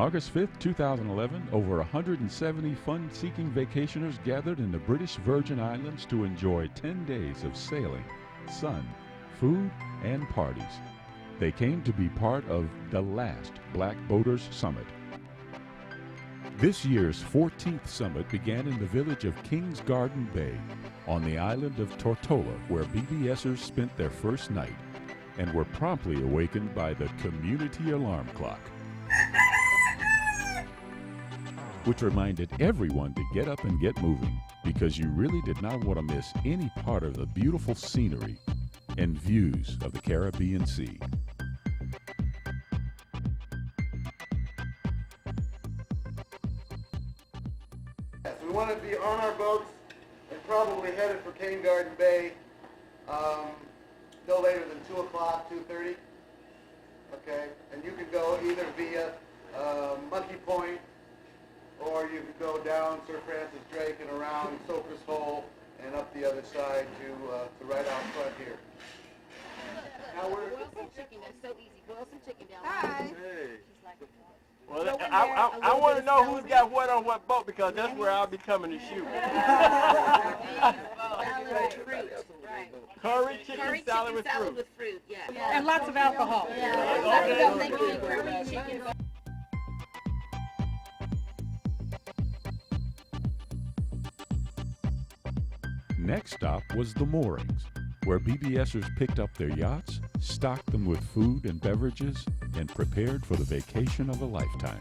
August 5th, 2011, over 170 fun-seeking vacationers gathered in the British Virgin Islands to enjoy 10 days of sailing, sun, food, and parties. They came to be part of the last Black Boaters Summit. This year's 14th summit began in the village of Kings Garden Bay on the island of Tortola, where BBSers spent their first night and were promptly awakened by the community alarm clock, which reminded everyone to get up and get moving because you really did not want to miss any part of the beautiful scenery and views of the Caribbean Sea. We want to be on our boats and probably headed for Kings Garden Bay no later than 2 o'clock, 2:30. Okay, and you can go either via Monkey Point, or you could go down Sir Francis Drake and around Soaker's Hole and up the other side to right out front here. Now we're Boil some chicken. That's so easy. Boil some chicken down. Hi. hey. Well, I want to know who's got what on what boat because that's where I'll be coming to shoot. Curry chicken salad with fruit. Yeah. And lots of alcohol. Curry chicken. Next stop was the moorings, where BBSers picked up their yachts, stocked them with food and beverages, and prepared for the vacation of a lifetime.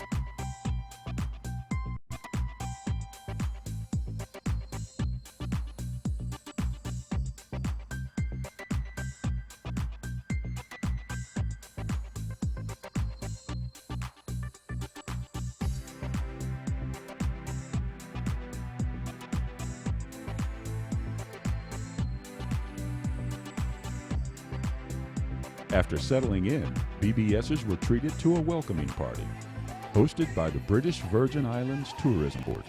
After settling in, BBSers were treated to a welcoming party, hosted by the British Virgin Islands Tourism Board.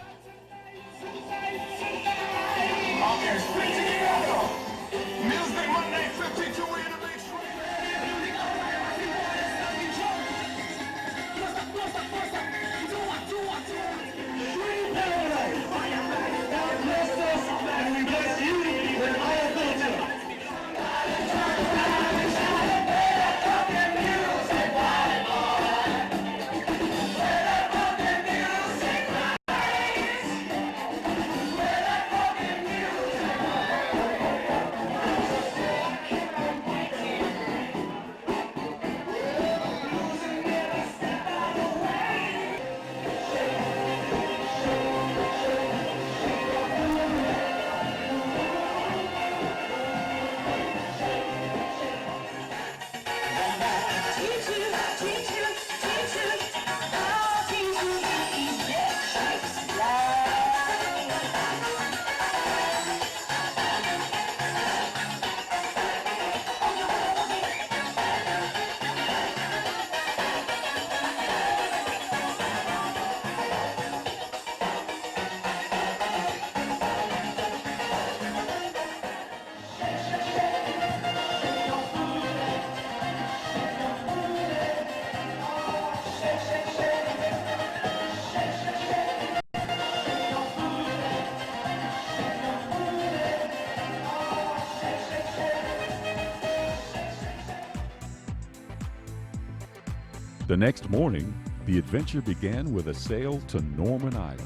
The next morning, the adventure began with a sail to Norman Island.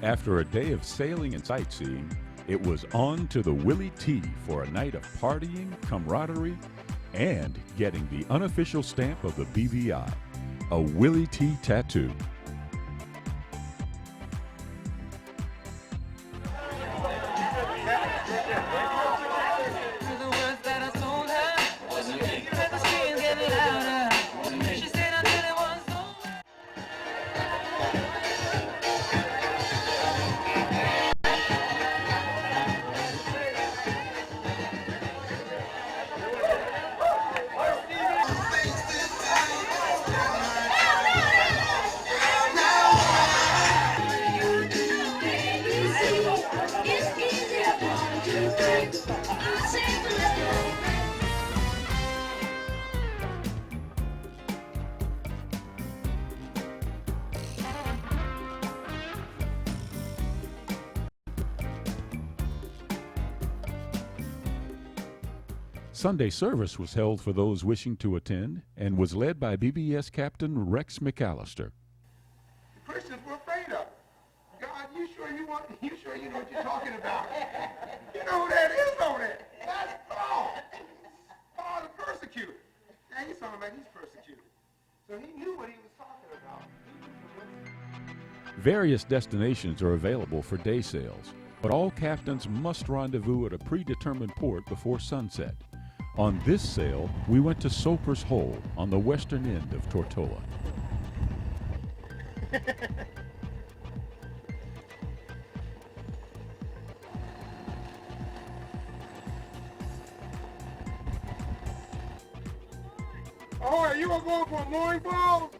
After a day of sailing and sightseeing, it was on to the Willie T for a night of partying, camaraderie, and getting the unofficial stamp of the BVI, a Willie T tattoo. Sunday service was held for those wishing to attend and was led by BBS Captain Rex McAllister. Christians were afraid of it. God, you sure you know what you're talking about? You know who that is over there? That's Paul. Paul the persecutor. Now he's talking about he's persecuted. So he knew what he was talking about. Various destinations are available for day sails, but all captains must rendezvous at a predetermined port before sunset. On this sail, we went to Soper's Hole on the western end of Tortola. Oh, you were going for a mooring ball?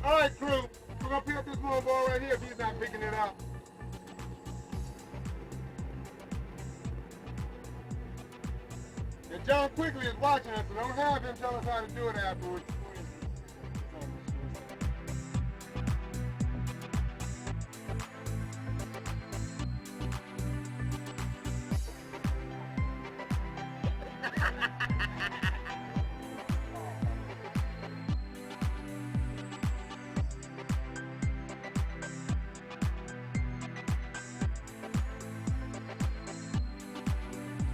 All right, crew. We're going to pick up this mooring ball right here if he's not picking it up. And John Quigley is watching us, so don't have him tell us how to do it afterwards.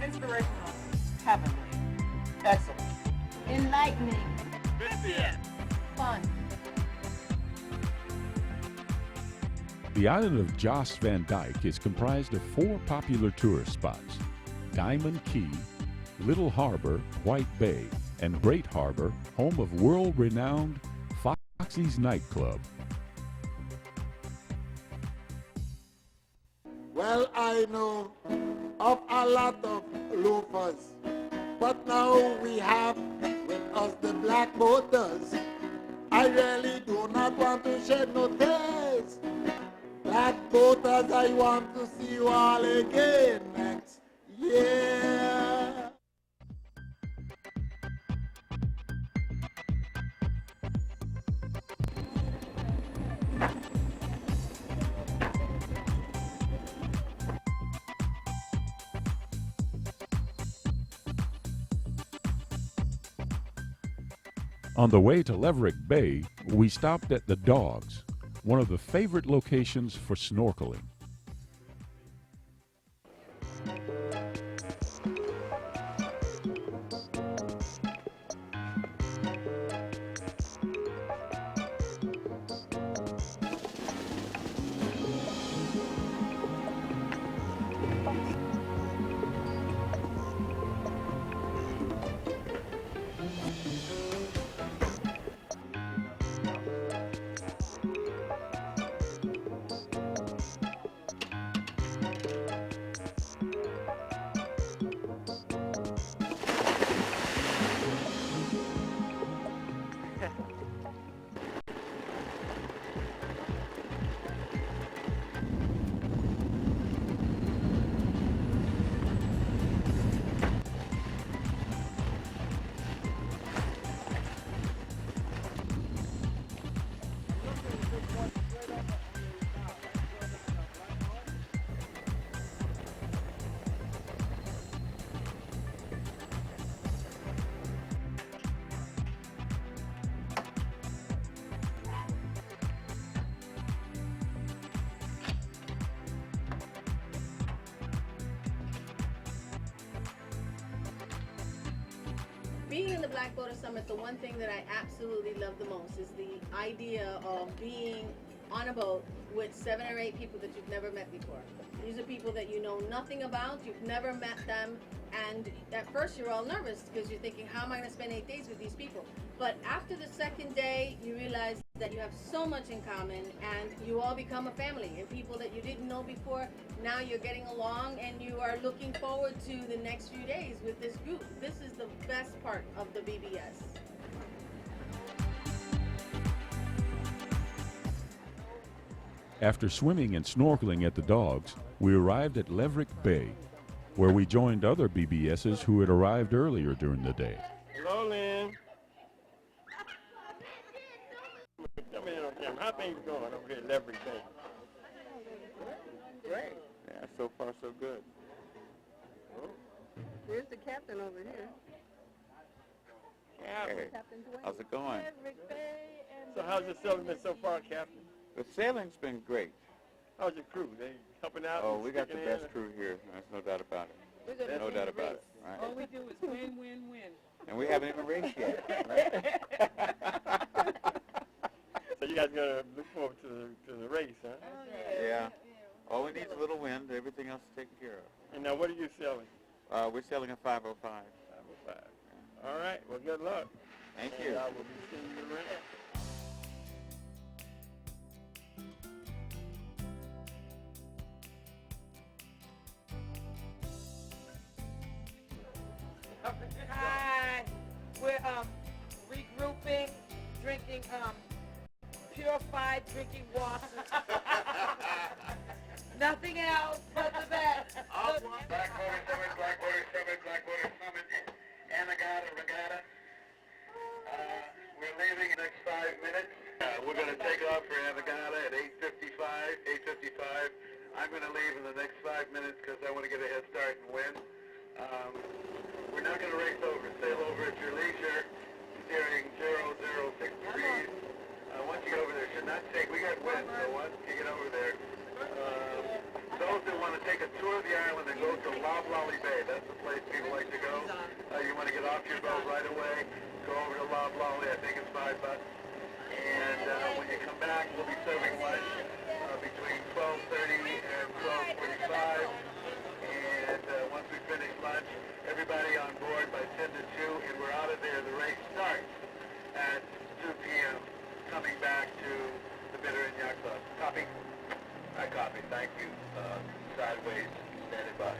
Inspirational, heavenly, excellent, Enlightening, fun. The island of Jost Van Dyke is comprised of 4 popular tourist spots: Diamond Key, Little Harbor, White Bay, and Great Harbor, home of world-renowned Foxy's Nightclub. Well, I know of a lot of loafers, but now we have with us the black boaters. I really do not want to shed no tears. Black boaters, I want to see you all again next year. On the way to Leverick Bay, we stopped at the Dogs, one of the favorite locations for snorkeling. Being in the Black Boater Summit, the one thing that I absolutely love the most is the idea of being on a boat with 7 or 8 people that you've never met before. These are people that you know nothing about, you've never met them, and at first you're all nervous because you're thinking, how am I going to spend 8 days with these people? But after the second day, you realize that you have so much in common and you all become a family, and people that you didn't know before, now you're getting along and you are looking forward to the next few days with this group. This is the best part of the BBS. After swimming and snorkeling at the Dogs, we arrived at Leverick Bay, where we joined other BBSs who had arrived earlier during the day. Hello, Lynn. Tell me, how things going over here at Leverick Bay? great. Yeah, so far so good. Here's the captain over here. Hey, Captain Dwayne. how's it going? So how's your sailing been so far, Captain? The sailing's been great. How's your crew? They helping out? Oh, and we got the sticking in? best crew here. There's no doubt about it. We're gonna No win doubt the about race. it. Right? All we do is win, win, win. And we haven't even raced yet. So you guys gonna look forward to the race, huh? Yeah. All we need is a little wind. Everything else is taken care of. And now what are you selling? We're sailing a 505. 505. All right. Well, good luck. Thank And you. I will be seeing you around. Hi. We're regrouping, drinking purified drinking water. Nothing else but the best. Blackwater Summit, Anegada Regatta. We're leaving in the next 5 minutes. We're going to take off for Anegada at 8:55. I'm going to leave in the next 5 minutes because I want to get a head start and win. We're not going to race over. Sail over at your leisure, steering 006 degrees. Once you get over there, should not take. We got wind, so once you get over there, those that want to take a tour of the island and go to Loblolly Bay, that's the place people like to go. You want to get off your boat right away, go over to Loblolly. I think it's $5. And when you come back, we'll be serving lunch between 12:30 and 12:45. And once we finish lunch, everybody on board by 10 to 2, and we're out of there. The race starts at 2 p.m. coming back to the Bitter and Yacht Club. Copy? I copy. Thank you. Sideways, standing by.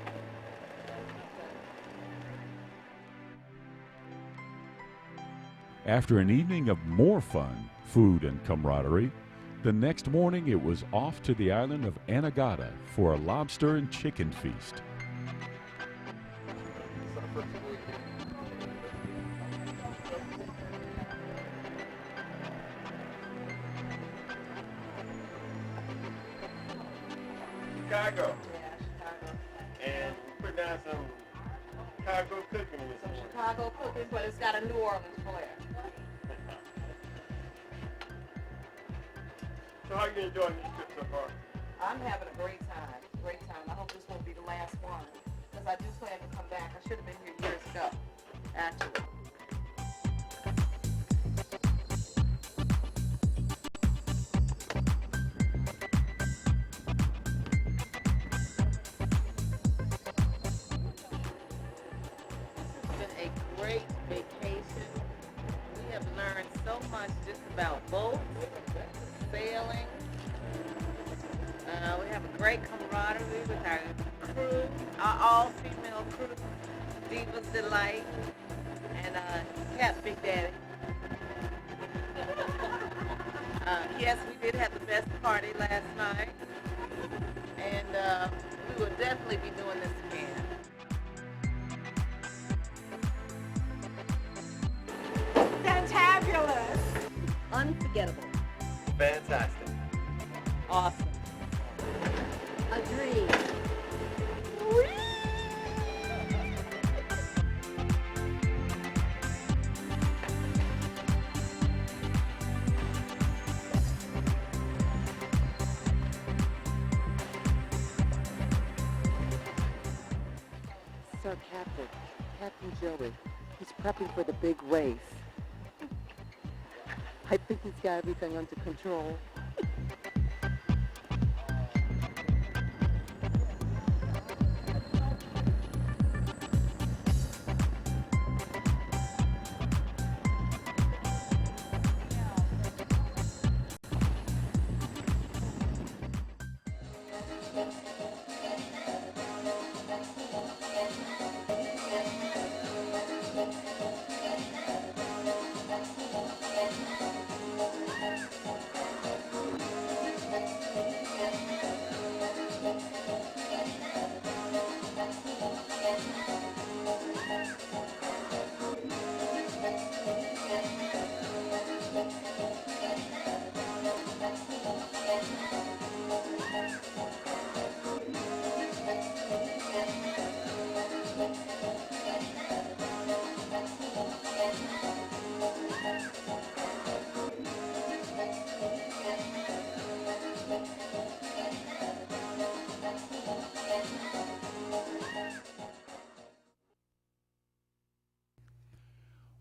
After an evening of more fun, food, and camaraderie, the next morning it was off to the island of Anegada for a lobster and chicken feast. Chicago. And we put down some Chicago cooking this morning. Chicago cooking, but it's got a New Orleans flair. So how are you enjoying this trip so far? I'm having a great time. Great time. I hope this won't be the last one. Because I do plan to come back. I should have been here years ago, actually. This has been a great vacation. We have learned so much just about boats, sailing. We have a great camaraderie with our crew, our all-female crew, Diva's Delight, and Cat Big Daddy. Yes, we did have the best party last night, and we will definitely be doing this again. Fantabulous! Unforgettable. Fantastic. Awesome. Agreed. Sir Captain Joey, he's prepping for the big race. I think he's got everything under control.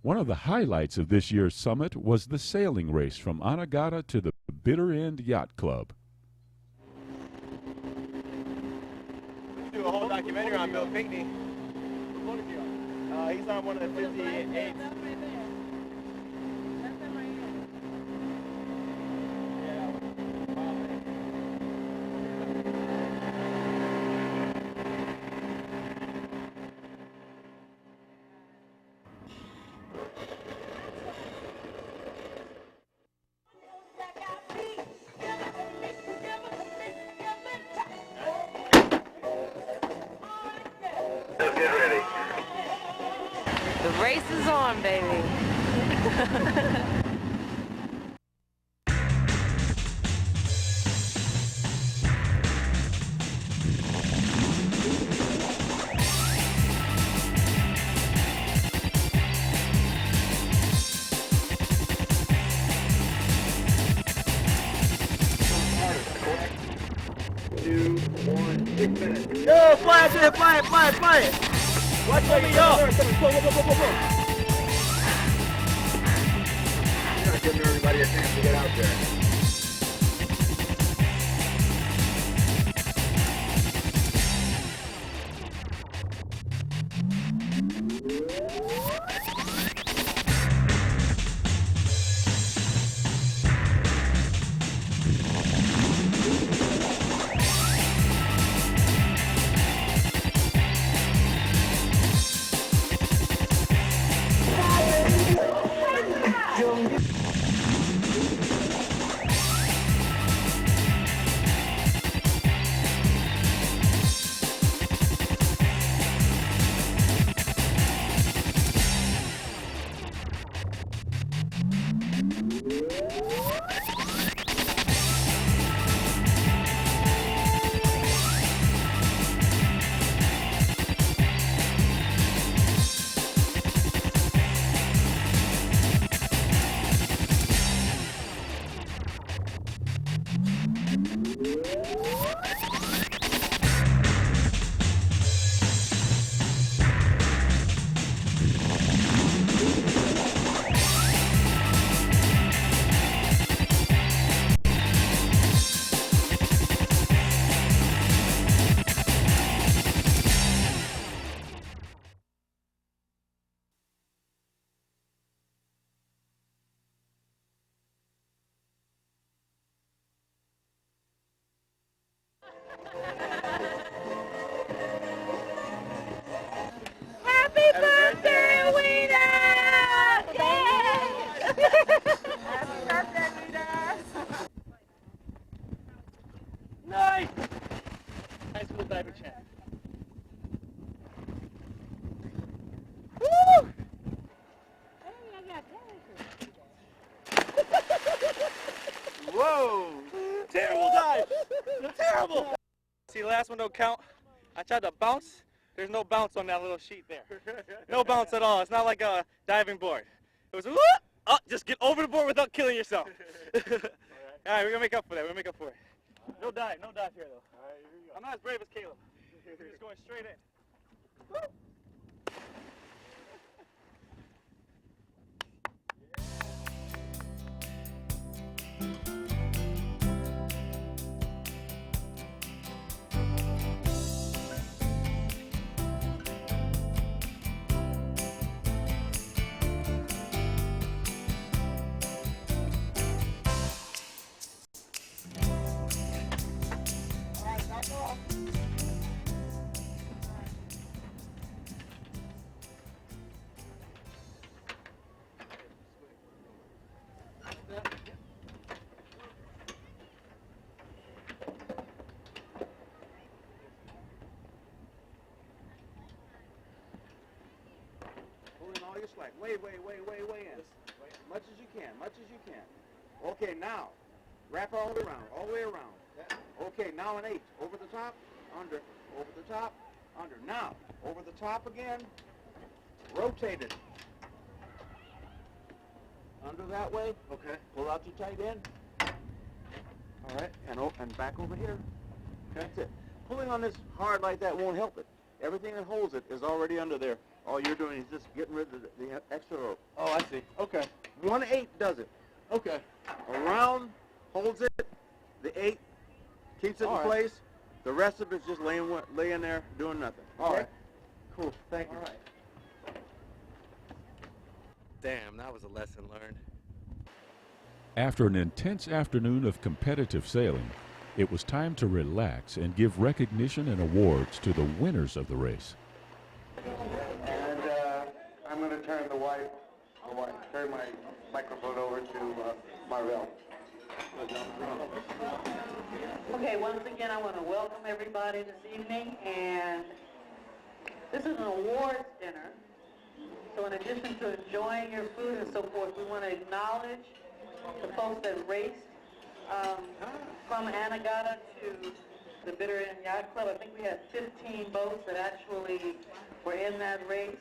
One of the highlights of this year's summit was the sailing race from Anegada to the Bitter End Yacht Club. Let's do a whole documentary on Bill Pinckney. He's on one of the 58. The race is on, baby. Yo, fly it, fly it, fly it, fly it. Watch for me, yo. Go. You're not giving everybody a chance to get out there. Happy birthday, Wiener! Happy birthday, Wiener! Nice! High school diver champ. Woo! Whoa! Terrible dive! Terrible! See, the last one don't count. I tried to bounce. There's no bounce on that little sheet there. No bounce at all. It's not like a diving board. It was just get over the board without killing yourself. All right, we're gonna make up for that. We're gonna make up for it. No dive here though. All right, here we go. I'm not as brave as Caleb. We're just going straight in. Woo! Pull in all your slack. Way in. Much as you can. Okay, now, wrap all the way around. Okay, now an 8. Over the top, under, over the top, under. Now, over the top again, rotate it. Under that way. Okay. Pull out your tight end. All right, and back over here. Okay. That's it. Pulling on this hard like that won't help it. Everything that holds it is already under there. All you're doing is just getting rid of the extra rope. Oh, I see. Okay. 1/8 does it. Okay. Around holds it. The 8 keeps it All in right. place. The rest of it's just laying there doing nothing. All Okay? right. Cool. Thank you. All right. Damn, that was a lesson learned. After an intense afternoon of competitive sailing, it was time to relax and give recognition and awards to the winners of the race. And I'm going to turn turn my microphone over to Marvell. Okay, once again, I want to welcome everybody this evening, and this is an awards dinner. So in addition to enjoying your food and so forth, we want to acknowledge the folks that raced from Anegada to the Bitter End Yacht Club. I think we had 15 boats that actually were in that race.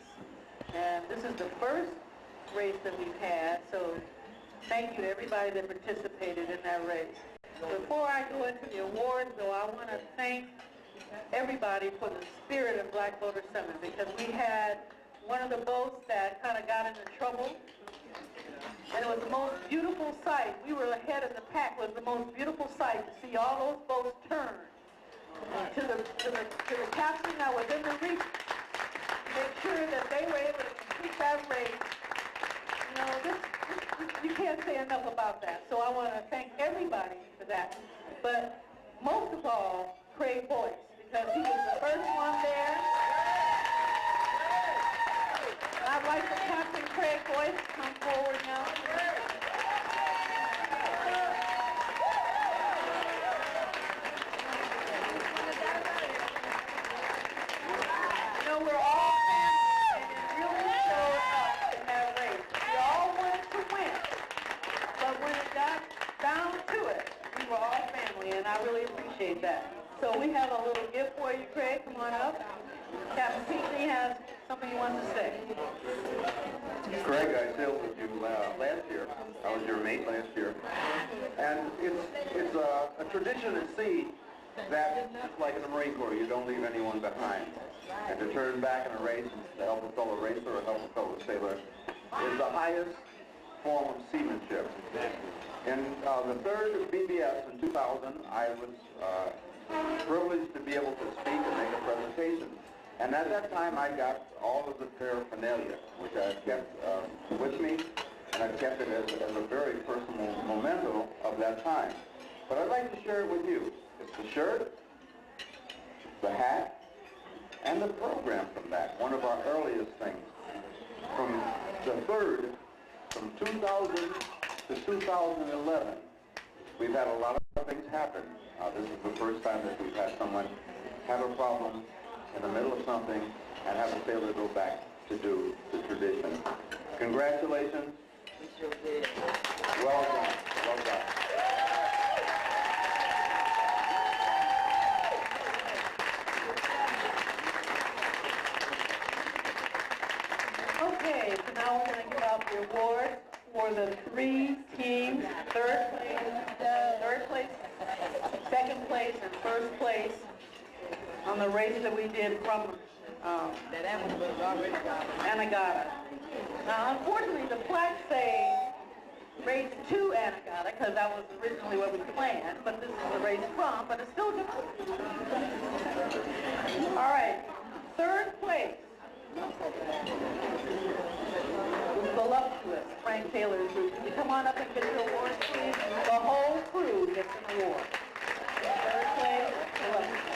And this is the first race that we've had, so thank you to everybody that participated in that race. Before I go into the awards, though, I want to thank everybody for the spirit of Black Boater Summit, because we had one of the boats that kind of got into trouble, and it was the most beautiful sight. We were ahead of the pack. It was the most beautiful sight to see all those boats turn to the captain that was in the reef, to make sure that they were able to complete that race. You know, you can't say enough about that. So I want to thank everybody for that. But most of all, Craig Boyce, because he was the first one there. I'd like for Captain Craig Boyce to come forward now. You know, we're all family, and it really showed up in that race. We all wanted to win, but when it got down to it, we were all family, and I really appreciate that. So we have a little gift for you, Craig. Come on up. Captain Pinckney has something he wants to say. Greg, I sailed with you last year. I was your mate last year. And it's a tradition at sea that, just like in the Marine Corps, you don't leave anyone behind. And to turn back in a race to help a fellow racer or help a fellow sailor is the highest form of seamanship. In the third BBS in 2000, I was privileged to be able to speak and make a presentation. And at that time, I got all of the paraphernalia, which I kept with me, and I kept it as a very personal memento of that time. But I'd like to share it with you. It's the shirt, the hat, and the program from that, one of our earliest things. From the third, from 2000 to 2011, we've had a lot of things happen. This is the first time that we've had someone have a problem in the middle of something and have a sailor go back to do the tradition. Congratulations. Well done. Well done. Okay, so now we're going to give out the awards for the 3 teams, third place, second place, and first place on the race that we did from Anegada. Now, unfortunately, the plaques say race to Anegada, because that was originally what we planned, but this is the race from, but it's still good. All right, third place was Voluptuous, Frank Taylor's group. Can you come on up and get your awards, please? The whole crew gets an award. Third place, Voluptuous.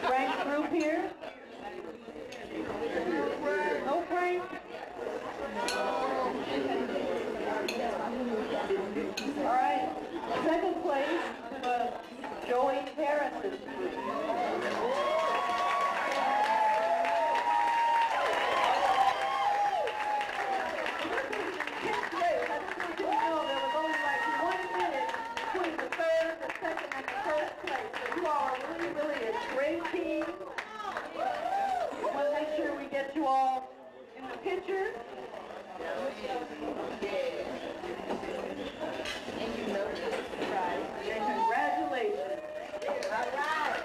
Frank's group here? No Frank? All right. Second place was Joey Harris's group. You all in the picture. And you know this, right? And congratulations. All right.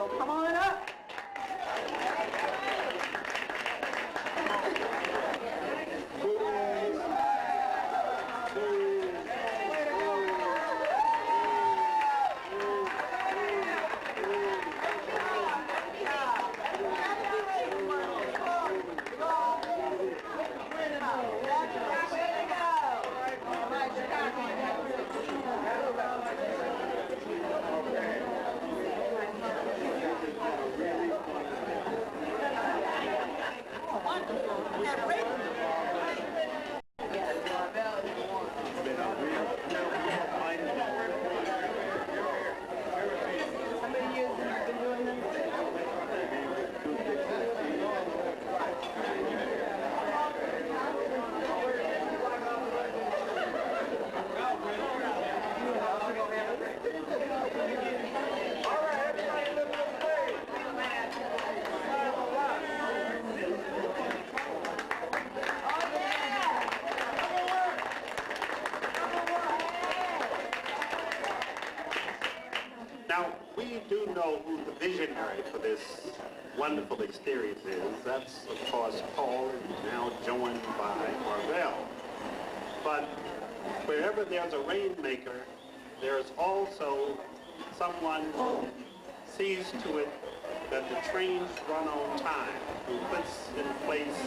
So come on up. Now, we do know who the visionary for this wonderful experience is. That's, of course, Paul, and now joined by Marvell. But wherever there's a rainmaker, there's also someone who sees to it that the trains run on time, who puts in place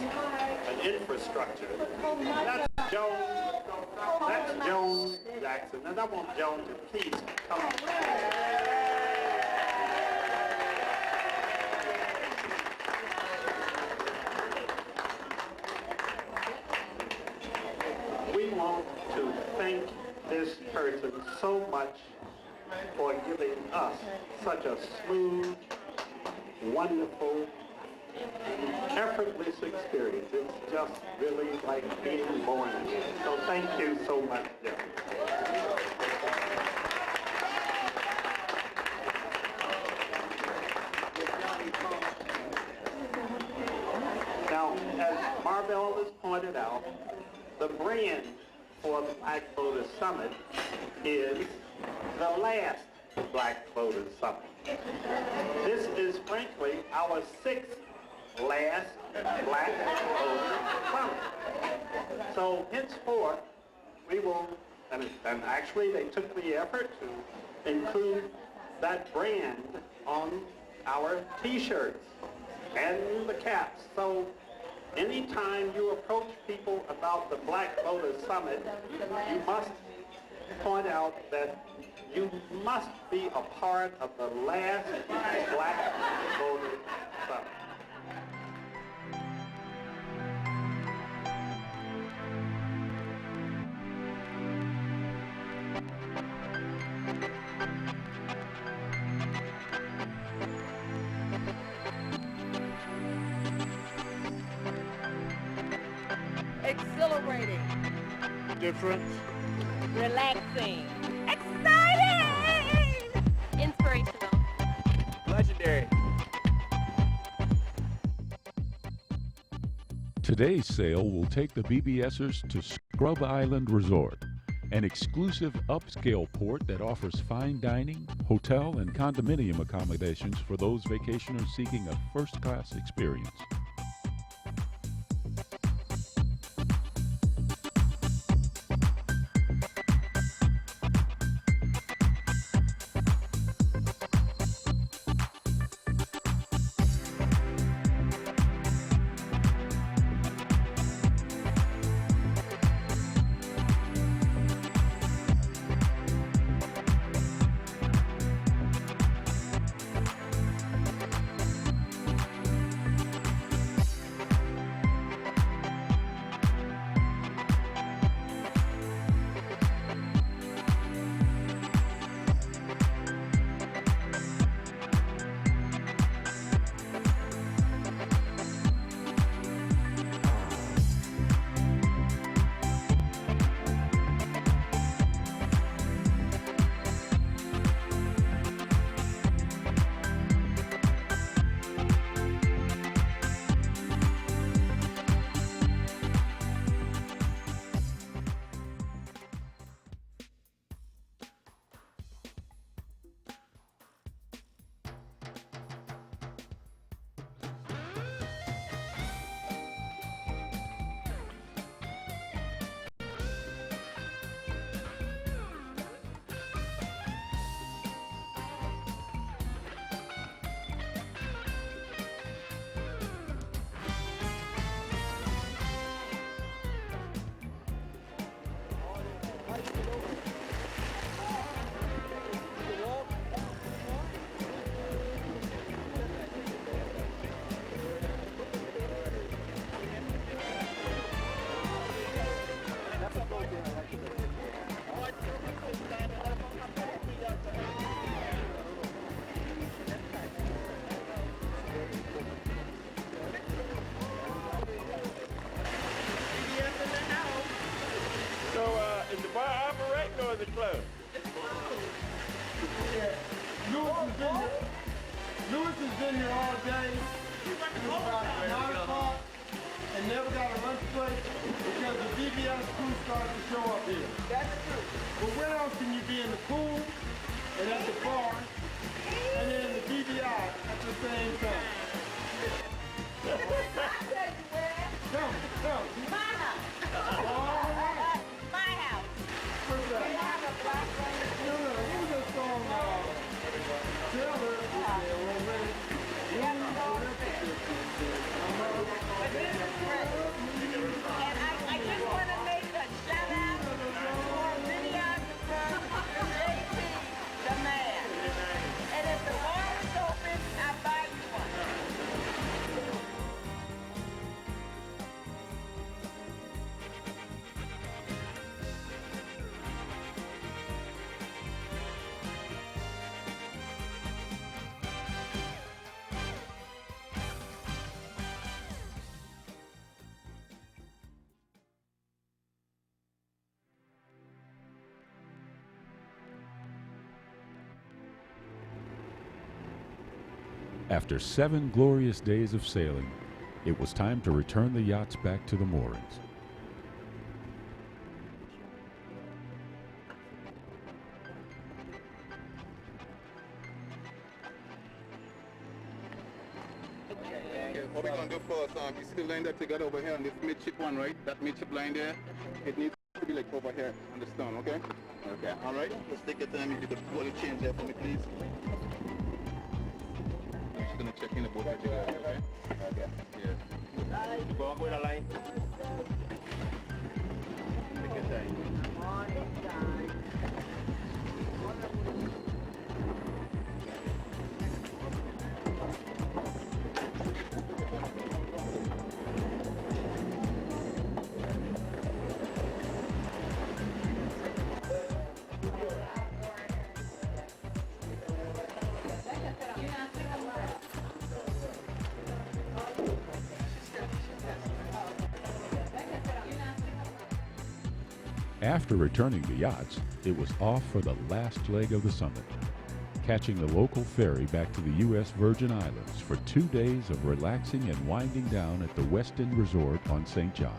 an infrastructure. That's Joan Jackson. And I want Joan to please come up. We want to thank this person so much for giving us such a smooth, wonderful, effortless experience. It's just really like being born again. So thank you so much, Jim. Now, as Marvell has pointed out, the brand for the Black Voters Summit is the last Black Voters Summit. This is, frankly, our 6th last Black Voters Summit. So henceforth, we will, and actually they took the effort to include that brand on our T-shirts and the caps. So anytime you approach people about the Black Voters Summit, you must point out that you must be a part of the last Black Voters Summit. Exhilarating. Different. Relaxing. Exciting. Inspirational. Legendary. Today's sale will take the BBSers to Scrub Island Resort, an exclusive upscale port that offers fine dining, hotel, and condominium accommodations for those vacationers seeking a first-class experience. of it closed. Lewis has been here all day. It's about 9 o'clock and never got a lunch break because the BBS crew started to show up here. That's true. But where else can you be in the pool and at the bar and then in the BBI at the same time? Come. My house. All right. My house. What's that? We have a black lady. No, what was that song? Tell her. We have a whole thing. But this is ready. And I just want to make a shout out for videographer JP, the man. And if the bar is open, I'll buy you one. After 7 glorious days of sailing, it was time to return the yachts back to the moorings. What we're going to do first, you see the line that you got over here on this midship one, right? That midship line there, it needs to be like over here on the stone, okay? Okay, all right. Let's take your time. If you could pull the change there for me, please. I'm just going to check in the boat that you got, okay? Okay, yeah. Go up with a line. Take your time. After returning the yachts, it was off for the last leg of the summit, catching the local ferry back to the U.S. Virgin Islands for 2 days of relaxing and winding down at the West End Resort on St. John.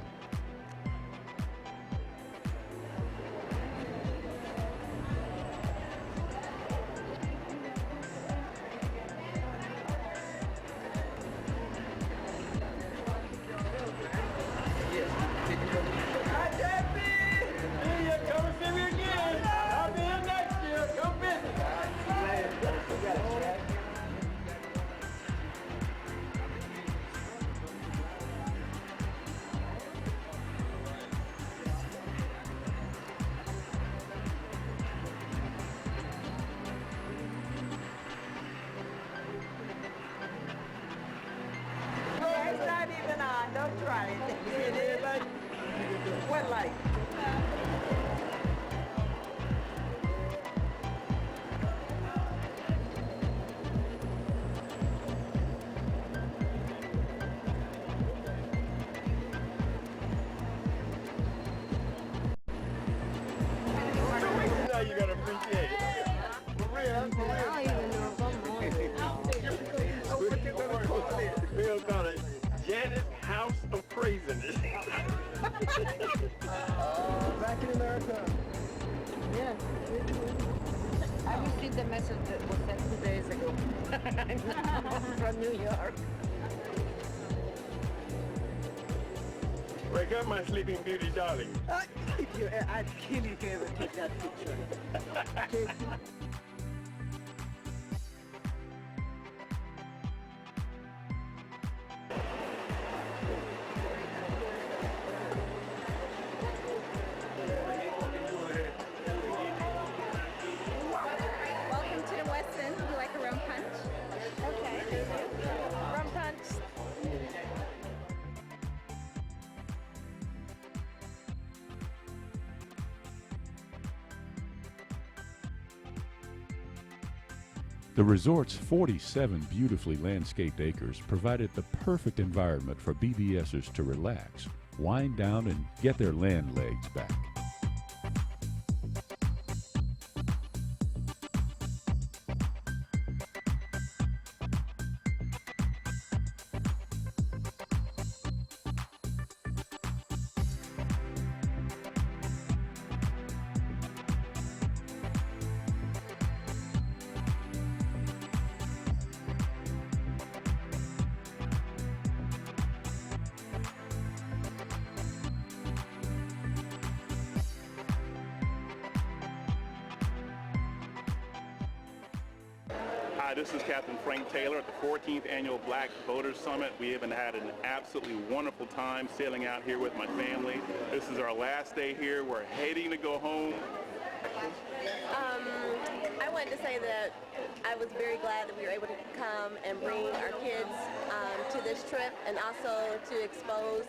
It's not even on. Don't try it. It is. What light? Now you gotta appreciate it. We'll call it Janet's House of Craziness. Back in America. Yes. I received the message that was sent 2 days ago from New York. Wake up, my sleeping beauty darling. I'd kill you if you ever take that picture. Casey. Welcome to the West End. You like a rum punch? Okay. Rum punch. The resort's 47 beautifully landscaped acres provided the perfect environment for BBSers to relax, wind down, and get their land legs back. Hi, this is Captain Frank Taylor at the 14th Annual Black Boaters Summit. We have had an absolutely wonderful time sailing out here with my family. This is our last day here. We're heading to go home. I wanted to say that I was very glad that we were able to come and bring our kids to this trip, and also to expose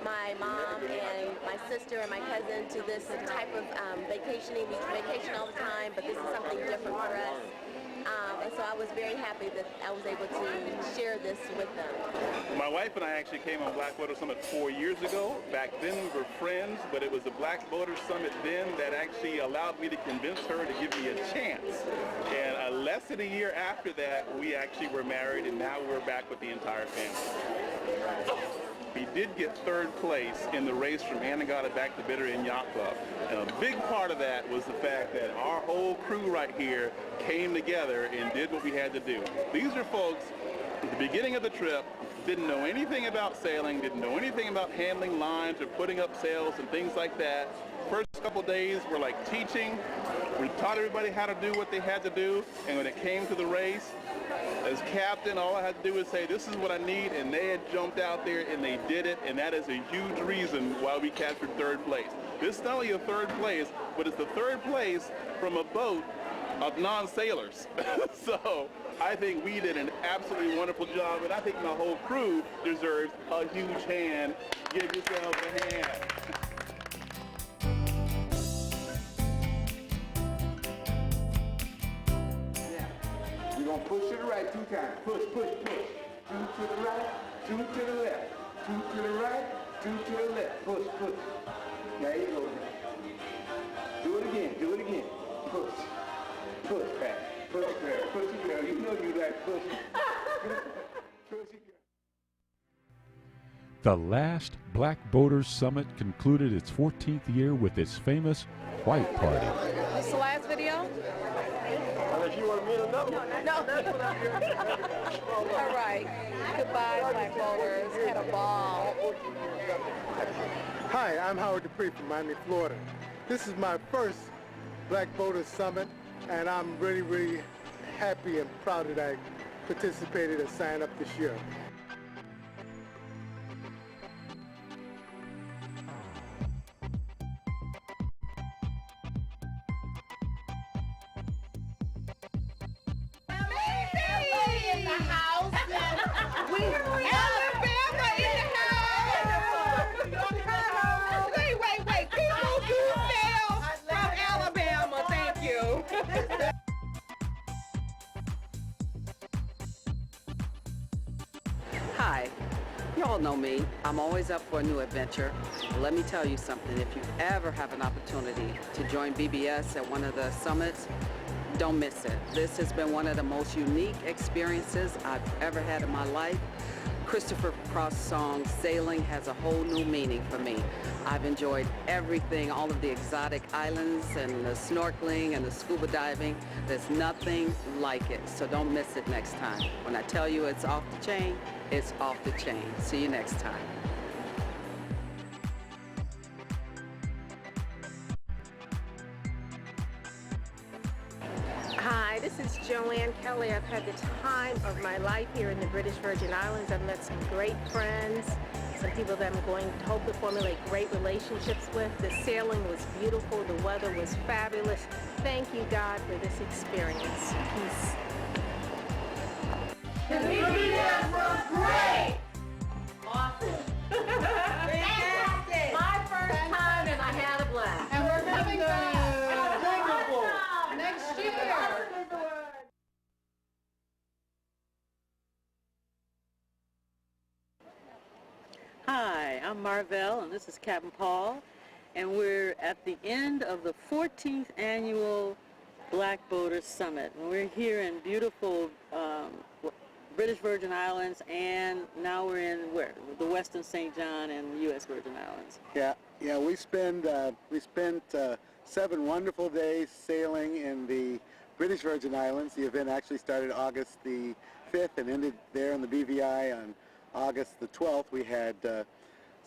my mom and my sister and my cousin to this type of vacationing. We vacation all the time, but this is something different for us. And so I was very happy that I was able to share this with them. My wife and I actually came on Black Boaters Summit 4 years ago. Back then we were friends, but it was the Black Boaters Summit then that actually allowed me to convince her to give me a chance. And less than a year after that, we actually were married, and now we're back with the entire family. We did get third place in the race from Anegada back to Bitterroot Yacht Club. And a big part of that was the fact that our whole crew right here came together and did what we had to do. These are folks at the beginning of the trip, didn't know anything about sailing, didn't know anything about handling lines or putting up sails and things like that. First couple days were like teaching. We taught everybody how to do what they had to do, and when it came to the race, as captain, all I had to do was say, this is what I need, and they had jumped out there and they did it, and that is a huge reason why we captured third place. This is not only a third place, but it's the third place from a boat of non-sailors. So I think we did an absolutely wonderful job, and I think my whole crew deserves a huge hand. Give yourselves a hand. We're going to push to the right 2 times. Push, push, push. 2 to the right, 2 to the left. 2 to the right, 2 to the left. Push, push. There you go. Do it again, do it again. Push. Push back. Push, girl. Push it, girl. You know you like pushing. Push it, girl. The last Black Boaters Summit concluded its 14th year with its famous White Party. This the last video? Unless you want me to know. No. All right. Goodbye, Black Boaters. Had a ball. Hi, I'm Howard Dupree from Miami, Florida. This is my first Black Boaters Summit, and I'm really, really happy and proud that I participated and signed up this year. In the house. Alabama in the house. Wait. People do sail from Alabama. Thank you. Hi, you all know me. I'm always up for a new adventure. Let me tell you something. If you ever have an opportunity to join BBS at one of the summits, don't miss it. This has been one of the most unique experiences I've ever had in my life. Christopher Cross' song, Sailing, has a whole new meaning for me. I've enjoyed everything, all of the exotic islands and the snorkeling and the scuba diving. There's nothing like it, so don't miss it next time. When I tell you it's off the chain, it's off the chain. See you next time. Hi, this is Joanne Kelly. I've had the time of my life here in the British Virgin Islands. I've met some great friends, some people that I'm going to hope to formulate great relationships with. The sailing was beautiful. The weather was fabulous. Thank you, God, for this experience. Peace. The BBS was great. Awesome. Fantastic. My first time, and I had a blast. And we're coming back. Next year. Hi, I'm Marvell, and this is Captain Paul, and we're at the end of the 14th Annual Black Boaters Summit. And we're here in beautiful British Virgin Islands, and now we're in where? The Western St. John and the U.S. Virgin Islands. Yeah, we spent 7 wonderful days sailing in the British Virgin Islands. The event actually started August the 5th and ended there in the BVI on August the 12th. We had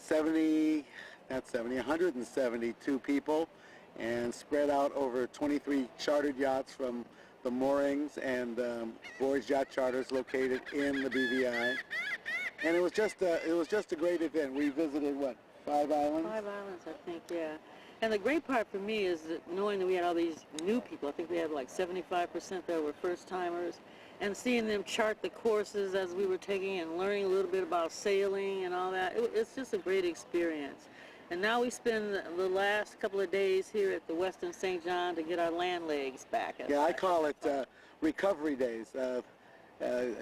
172 people and spread out over 23 chartered yachts from the moorings and Boys Yacht Charters located in the BVI. And it was just a great event. We visited, what, 5 islands? 5 islands, I think, yeah. And the great part for me is that knowing that we had all these new people. I think we had like 75% that were first-timers. And seeing them chart the courses as we were taking and learning a little bit about sailing and all that. It's just a great experience. And now we spend the last couple of days here at the Westin St. John to get our land legs back. Yeah, I call it recovery days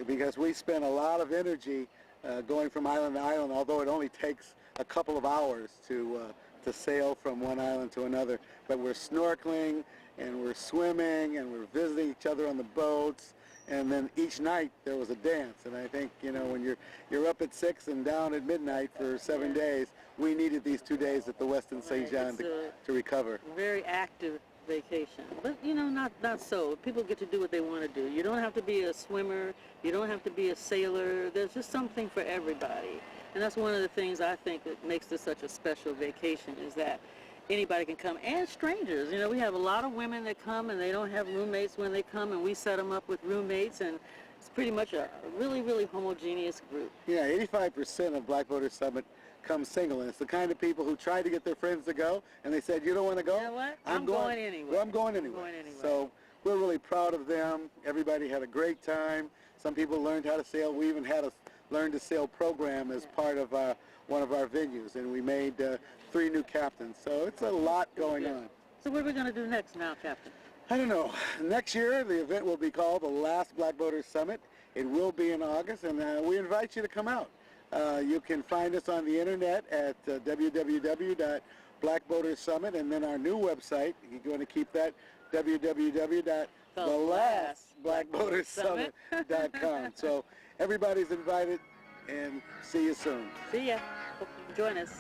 because we spend a lot of energy going from island to island, although it only takes a couple of hours to sail from one island to another. But we're snorkeling and we're swimming and we're visiting each other on the boats. And then each night there was a dance, and I think, you know, when you're up at 6 and down at midnight for 7 days, we needed these 2 days at the Westin St. John to recover. Very active vacation, but you know, not so. People get to do what they want to do. You don't have to be a swimmer. You don't have to be a sailor. There's just something for everybody, and that's one of the things I think that makes this such a special vacation is that anybody can come, and strangers. You know, we have a lot of women that come and they don't have roommates when they come, and we set them up with roommates, and it's pretty much a really, really homogeneous group. Yeah, 85% of Black Boaters Summit come single, and it's the kind of people who try to get their friends to go, and they said, you don't want to go? You know what? I'm going anyway. Well, I'm going anyway. So we're really proud of them. Everybody had a great time. Some people learned how to sail. We even had a Learn to Sail program as part of one of our venues, and we made 3 new captains. So it's a lot going on. So what are we going to do next now, Captain? I don't know. Next year, the event will be called the Last Black Boaters Summit. It will be in August, and we invite you to come out. You can find us on the internet at www.blackboaterssummit, and then our new website, you're going to keep that, www.thelastblackboatersummit.com. So everybody's invited, and see you soon. See ya. Hope you can join us.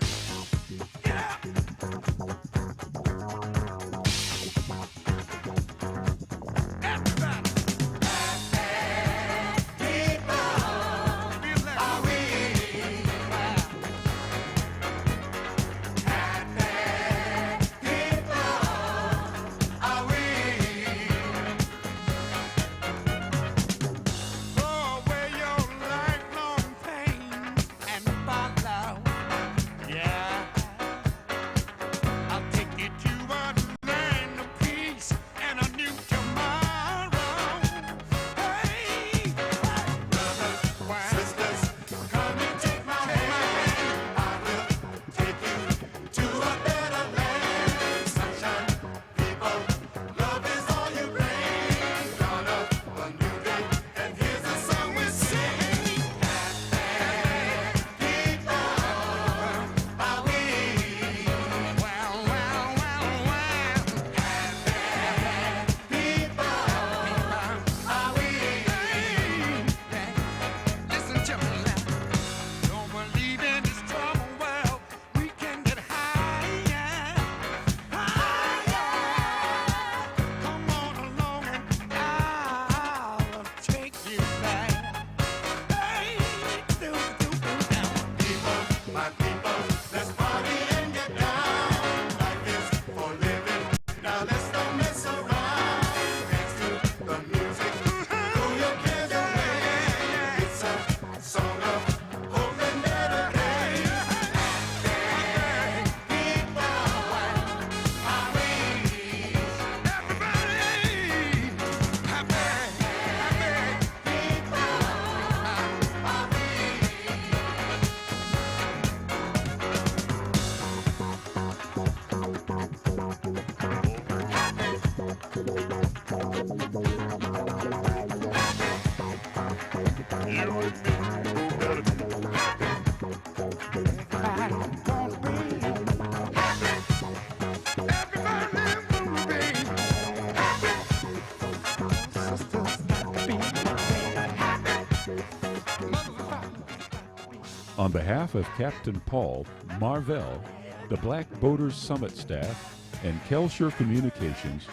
On behalf of Captain Paul Marvell, the Black Boaters Summit staff, and Kelshire Communications,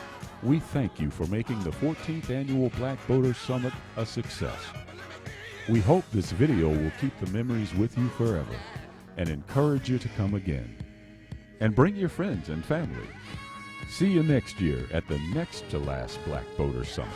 we thank you for making the 14th Annual Black Boaters Summit a success. We hope this video will keep the memories with you forever and encourage you to come again. And bring your friends and family. See you next year at the next to last Black Boater Summit.